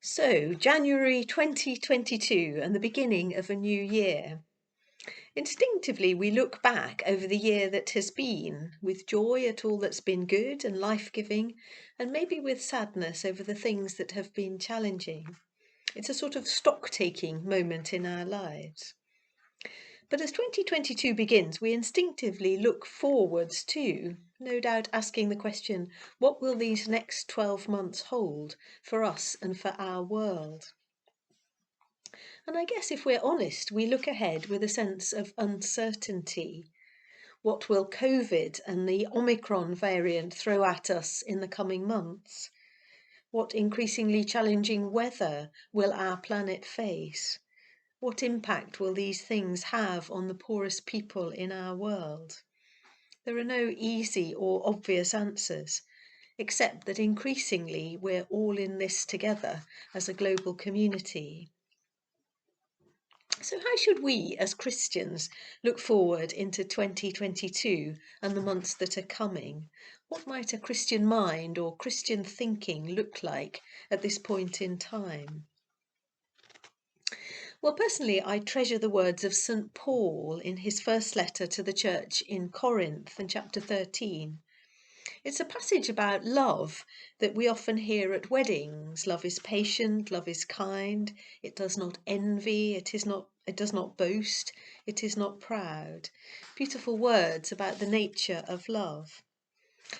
So, January 2022 and the beginning of a new year. Instinctively, we look back over the year that has been, with joy at all that's been good and life-giving, and maybe with sadness over the things that have been challenging. It's a sort of stock-taking moment in our lives. But as 2022 begins, we instinctively look forwards too, no doubt asking the question, what will these next 12 months hold for us and for our world? And I guess if we're honest, we look ahead with a sense of uncertainty. What will COVID and the Omicron variant throw at us in the coming months? What increasingly challenging weather will our planet face? What impact will these things have on the poorest people in our world? There are no easy or obvious answers, except that increasingly we're all in this together as a global community. So how should we, as Christians, look forward into 2022 and the months that are coming? What might a Christian mind or Christian thinking look like at this point in time? Well, personally, I treasure the words of St. Paul in his first letter to the church in Corinth in chapter 13. It's a passage about love that we often hear at weddings. Love is patient, love is kind, it does not envy, it does not boast, it is not proud. Beautiful words about the nature of love.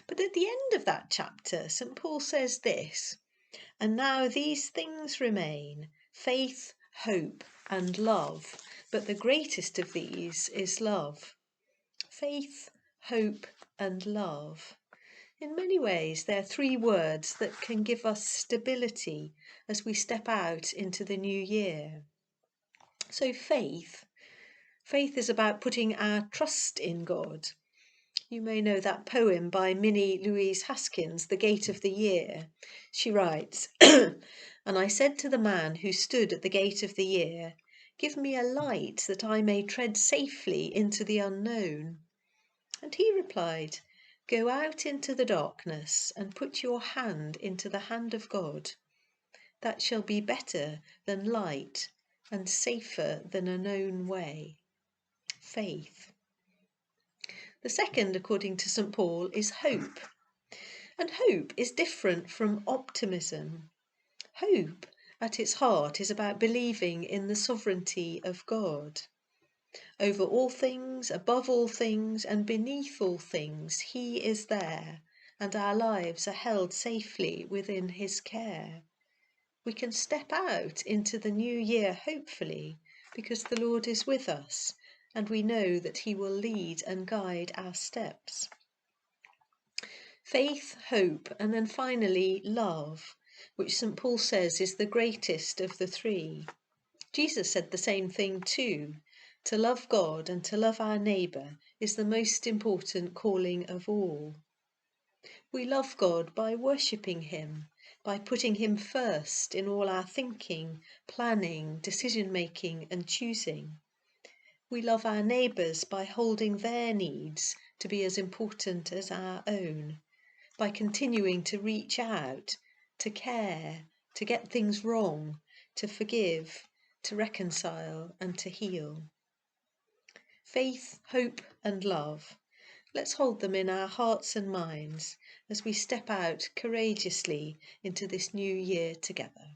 But at the end of that chapter, St. Paul says this, and now these things remain, faith, hope, and love, but the greatest of these is love. Faith, hope, and love. In many ways, they're three words that can give us stability as we step out into the new year. So faith is about putting our trust in God. You may know that poem by Minnie Louise Haskins, The Gate of the Year. She writes, and I said to the man who stood at the gate of the year, give me a light that I may tread safely into the unknown. And he replied, go out into the darkness and put your hand into the hand of God. That shall be better than light and safer than a known way. Faith. The second, according to St. Paul, is hope. And hope is different from optimism. Hope, at its heart, is about believing in the sovereignty of God. Over all things, above all things, and beneath all things, he is there, and our lives are held safely within his care. We can step out into the new year, hopefully, because the Lord is with us, and we know that he will lead and guide our steps. Faith, hope, and then finally love, which St. Paul says is the greatest of the three. Jesus said the same thing too. To love God and to love our neighbour is the most important calling of all. We love God by worshipping him, by putting him first in all our thinking, planning, decision-making and choosing. We love our neighbours by holding their needs to be as important as our own, by continuing to reach out, to care, to get things wrong, to forgive, to reconcile and to heal. Faith, hope and love. Let's hold them in our hearts and minds as we step out courageously into this new year together.